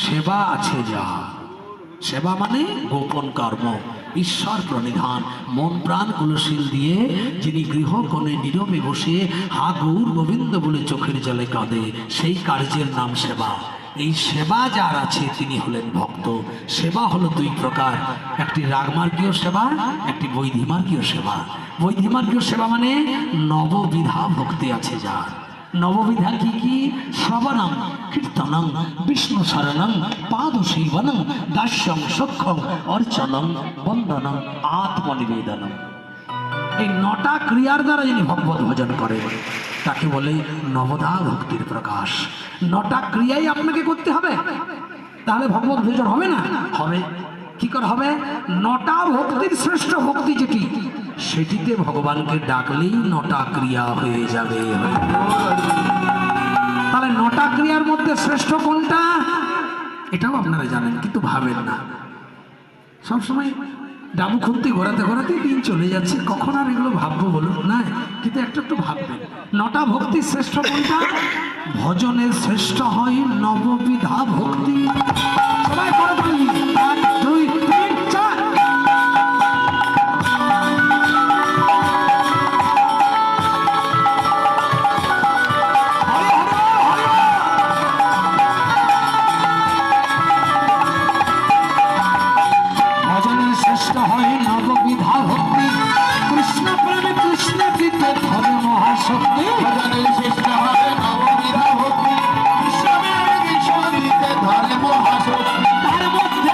সেবা আছে যা, সেবা মানে গোপন কর্ম, ঈশ্বর প্রণিধান, মন প্রাণ কুলশীল দিয়ে যিনি গৃহকোণে নীরবে বসে হা গৌর গোবিন্দ বলে চোখের জলে কাঁদে, সেই কার্যের নাম সেবা। এই সেবা যার আছে তিনি হলেন ভক্ত। সেবা হলো দুই প্রকার, একটি রাগমার্গীয় সেবা, একটি বৈধিমার্গীয় সেবা। বৈধিমার্গীয় সেবা মানে নববিধা ভক্তি আছে যার। নববিধা কি কি? শ্রবণং, কীর্তনং, বিষ্ণু শরণং, পাদ সেবনং, দাস্যং, সখ্যং, অর্চনং, বন্দনং, আত্মনিবেদনং। এই নটা ক্রিয়ার দ্বারা যিনি ভগবত ভজন করে তাকে বলে নবধা ভক্তির প্রকাশ। নটা ক্রিয়াই আপনাকে করতে হবে, তাহলে ভগবত ভজন হবে না? হবে। কি করে হবে? নটা ভক্তির শ্রেষ্ঠ ভক্তি যেটি, সেটিতে ভগবানকে ডাকলেই নটা ক্রিয়া হয়ে যাবে। তাহলে নটা ক্রিয়ার মধ্যে শ্রেষ্ঠ কোনটা এটাও আপনারা জানেন, কিন্তু ভাবেন না। সবসময় ডাবু খুঁড়তে ঘোরাতে ঘোরাতে দিন চলে যাচ্ছে, কখন আর এগুলো ভাববো বলুন না? কিন্তু একটু একটু ভাববেন, নটা ভক্তির শ্রেষ্ঠ কোনটা? ভজনের শ্রেষ্ঠ হয় নববিধা ভক্তি। সবাই করে বলি, 1 2 3 4। ভজনের শ্রেষ্ঠ হয় নববিধা ভক্তি, কৃষ্ণ প্রেমে কৃষ্ণ গীতে ধরে মহাশক্তি। ভজনের শ্রেষ্ঠ হয় নববিধা ভক্তি, কৃষ্ণ প্রেমে কৃষ্ণ গীতে ধরে মহাশক্তি। তার মধ্যে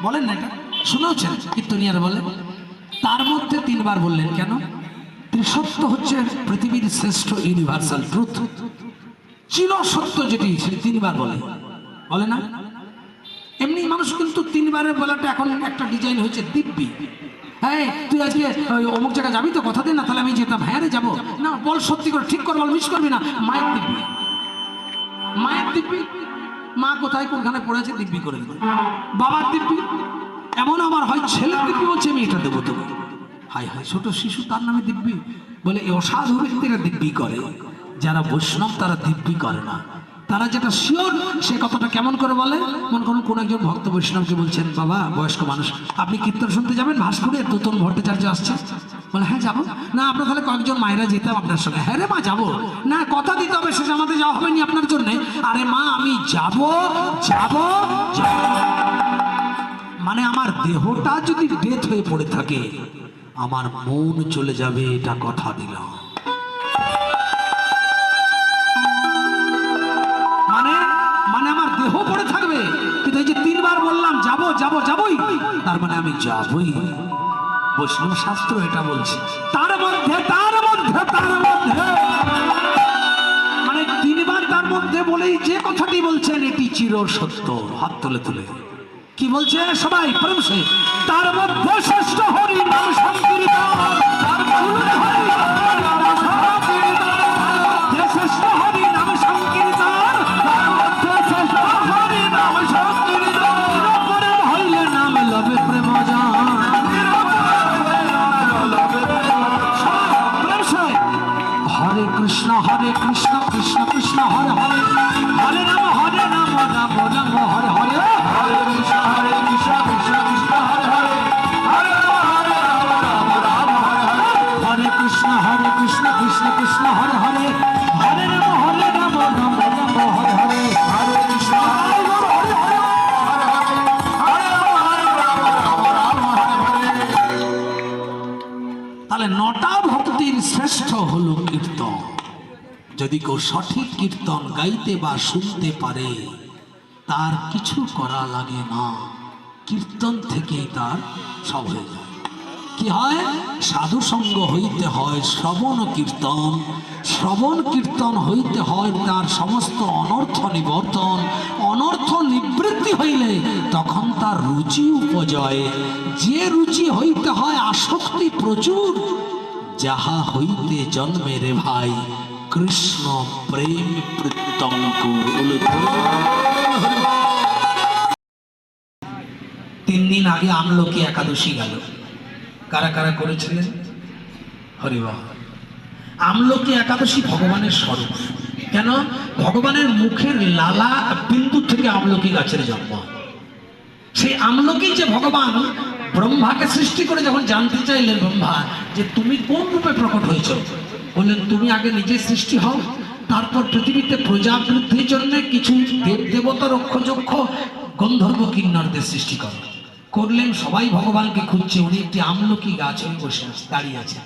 বলেন না, এটা শুনেছেন কীর্তনিয়ার বলে, তার মধ্যে 3 বার বললেন কেন? ত্রিসত্য হচ্ছে পৃথিবীর শ্রেষ্ঠ ইউনিভার্সাল ট্রুথ, চির সত্য যেটি, সেটি 3 বার বলে না? এমনি মানুষ কিন্তু 3 বারের বলাটা এখন একটা ডিজাইন হয়েছে দিব্যি। হ্যাঁ, তুই আজকে অমুক জায়গায় যাবি তো, কথা দে না, তাহলে আমি যেতাম। হ্যাঁ রে যাবো না, বল সত্যি করে, ঠিক করে বল, মিস করবি না। মায়ের দিব্যি, মায়ের দিব্যি, মা কোথায় কোনখানে পড়েছে দিব্যি করে দিবে। বাবার দিব্যি, এমন আবার হয় ছেলের দিব্যি বলছে আমি এটা দেবো তোকে। হায় হায়, ছোট শিশু তার নামে দিব্যি বলে। এই অসাধু ব্যক্তিরা দিব্যি করে, যারা বৈষ্ণব তারা দিব্যি করে না। তারা যেটা শিওর সে কথাটা কেমন করে বলে? মনে করুন কোন একজন ভক্ত বৈষ্ণবকে বলছেন, বাবা বয়স্ক মানুষ, আপনি কীর্তন শুনতে যাবেন ভাস্কুরে, নতুন ভট্টাচার্য আসছে। বলে হ্যাঁ যাবো। না আপনার তাহলে কয়েকজন মায়েরা যেতাম আপনার সঙ্গে। হ্যাঁ রে মা যাবো। না কথা দিতে হবে, শেষ আমাদের যাওয়া হবে না আপনার জন্যে। আরে মা আমি যাবো যাবো যাবো। মানে আমার দেহটা যদি ডেথ হয়ে পড়ে থাকে, আমার মন চলে যাবে, এটা কথা দিলাম। মানে আমার দেহ পড়ে থাকবে, কিন্তু এই যে 3 বার বললাম যাবো যাবো যাবোই, তার মানে আমি যাবই। বৈষ্ণব শাস্ত্র এটা বলছে। তার মধ্যে মানে 3 বার তার মধ্যে বলেই যে কথাটি বলছেন এটি চির সত্য। হাত তুলে তুলে কি বলছে সবাই প্রেম সে? তার মধ্যে শ্রেষ্ঠ হরি নাম সংকীর্তন, তার মধ্যে হরি নাম সংকীর্তন, শ্রেষ্ঠ হরি নাম সংকীর্তন, তার মধ্যে শ্রেষ্ঠ হরি নাম সংকীর্তন। যদি কেউ সঠিক কীর্তন গাইতে বা শুনতে পারে, তার কিছু করা লাগে না, কীর্তন থেকেই তার সব হয়ে যায়। কি হয়? সাধু সঙ্গ হইতে হয় শ্রবণ কীর্তন, শ্রবণ কীর্তন হইতে হয় তার সমস্ত অনর্থ নিবর্তন, অনর্থ নিবৃত্তি হইলে তখন তার রুচি উপজয়, যে রুচি হইতে হয় আসক্তি প্রচুর, যাহা হইতে জন্মে রে ভাই কৃষ্ণ প্রেম প্রত্যঙ্কুর। 3 দিন আগে আমলকি একাদশী গেল, কারা কারা করেছিলেন? হরিবাহ। আমলকি একাদশী ভগবানের স্বরূপ। কেন? ভগবানের মুখের লালা বিন্দু থেকে আমলকি গাছের জন্ম। সেই আমলকি যে ভগবান ব্রহ্মাকে সৃষ্টি করে যখন জানতে চাইলেন ব্রহ্মা যে তুমি কোন রূপে প্রকট হয়েছ, বললেন তুমি আগে নিজে সৃষ্টি হও, তারপর পৃথিবীতে প্রজা বৃদ্ধির জন্য কিছু দেব দেবতা রক্ষযক্ষ গন্ধর্ব কিন্নরদের সৃষ্টি করো। করলেন, সবাই ভগবানকে খুঁজছে, উনি একটি আমলকি গাছ হয়ে বসে আছে, দাঁড়িয়ে আছে।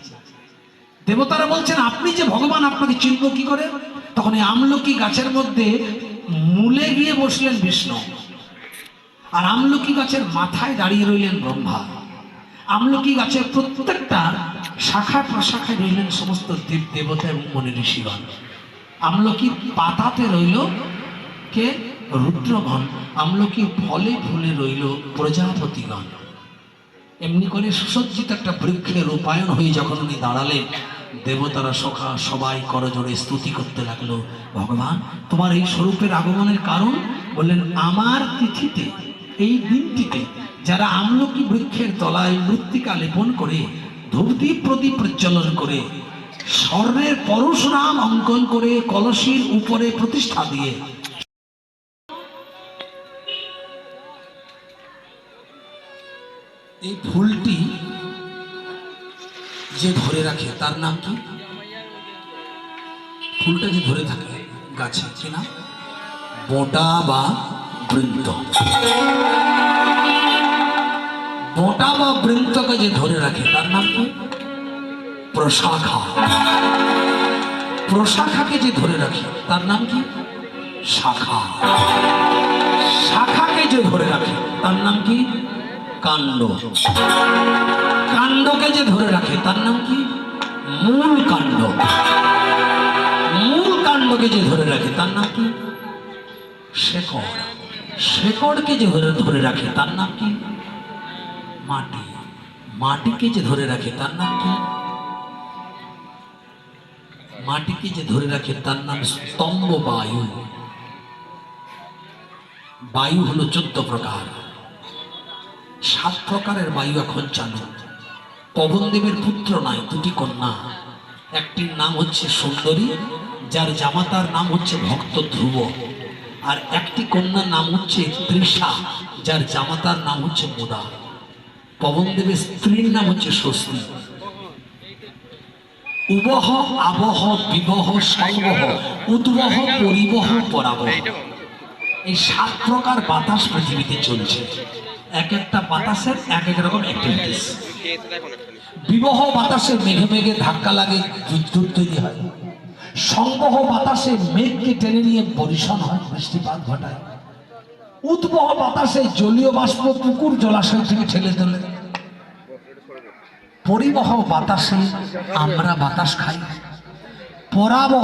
দেবতারা বলছেন আপনি যে ভগবান, আপনাকে চিনব কি করে? তখন এই আমলকি গাছের মধ্যে মূলে গিয়ে বসলেন বিষ্ণু, আর আমলকি গাছের মাথায় দাঁড়িয়ে রইলেন ব্রহ্মা। আমলকি গাছের প্রত্যেকটা শাখা প্রশাখায় রইলেন সমস্ত দেব দেবতা এবং মনি ঋষিগণ। আমলকির পাতাতে রইল কে? রুদ্রগণ। আমলকির ফলে ফুলে রইল প্রজাপতিগণ। এমনি করে সুসজ্জিত একটা বৃক্ষের রূপায়ণ হয়ে যখন উনি দাঁড়ালেন, দেবতারা সখা সবাই করজোড়ে স্তুতি করতে লাগলো, ভগবান তোমার এই স্বরূপের আগমনের কারণ? বললেন আমার তিথিতে, এই দিনটিতে যারা আমলকি বৃক্ষের তলায় মৃত্তিকা লেপন করে, ধূপদীপ প্রদীপ প্রজ্বলন করে, স্বর্ণের পরশুরাম অঙ্কন করে কলসির উপরে প্রতিষ্ঠা দিয়ে এই ফুলটি যে ধরে রাখে তার নাম কি? ফুলটা যে ধরে থাকে গাছে, কি নাম? বোঁটা বা বৃন্ত। বোঁটা বা বৃন্তকে যে ধরে রাখে তার নাম কি? প্রশাখা। প্রশাখাকে যে ধরে রাখে তার নাম কি? শাখা। শাখাকে যে ধরে রাখে তার নাম কি? কাণ্ড। কাণ্ডকে যে ধরে রাখে তার নাম কি? মূল কাণ্ড। মূল কাণ্ডকে যে ধরে রাখে তার নাম কি? শেকড়। শেকড়কে যে ধরে রাখে তার নাম কি? মাটি। মাটিকে যে ধরে রাখে তার নাম কি? মাটিকে যে ধরে রাখে তার নাম স্তম্ভ বায়ু। বায়ু হলো 14 প্রকার। 7 প্রকারের বায়ু এখন চালু। পবনদেবের পুত্র নয়, 2টি কন্যা। একটির নাম হচ্ছে সুন্দরী, যার জামাতার নাম হচ্ছে ভক্ত ধ্রুব, আর একটি কন্যার নাম হচ্ছে তৃষা, যার জামাতার নাম হচ্ছে মুদা। পবনদেবের স্ত্রীর নাম হচ্ছে স্বস্তি। উবহ আবহ বিবহ সংবহ উদ্বহ পরিবহ পরাবহ, এই 7 প্রকার বাতাস পৃথিবীতে চলছে। এক একটা বাতাসের এক এক রকম অ্যাক্টিভিটিস। বিবহ বাতাসে মেঘে মেঘে ধাক্কা লাগে, বিদ্যুৎ তৈরি হয়। সংবহ বাতাসে মেঘকে টেনে নিয়ে বর্ষণ হয়, বৃষ্টিপাত ঘটায়। উদ্বহ বাতাসে জলীয় বাষ্প পুকুর জলাশয় থেকে ঠেলে তোলে। পরিবহ বাতাসে আমরা বাতাস খাই। পরাবহ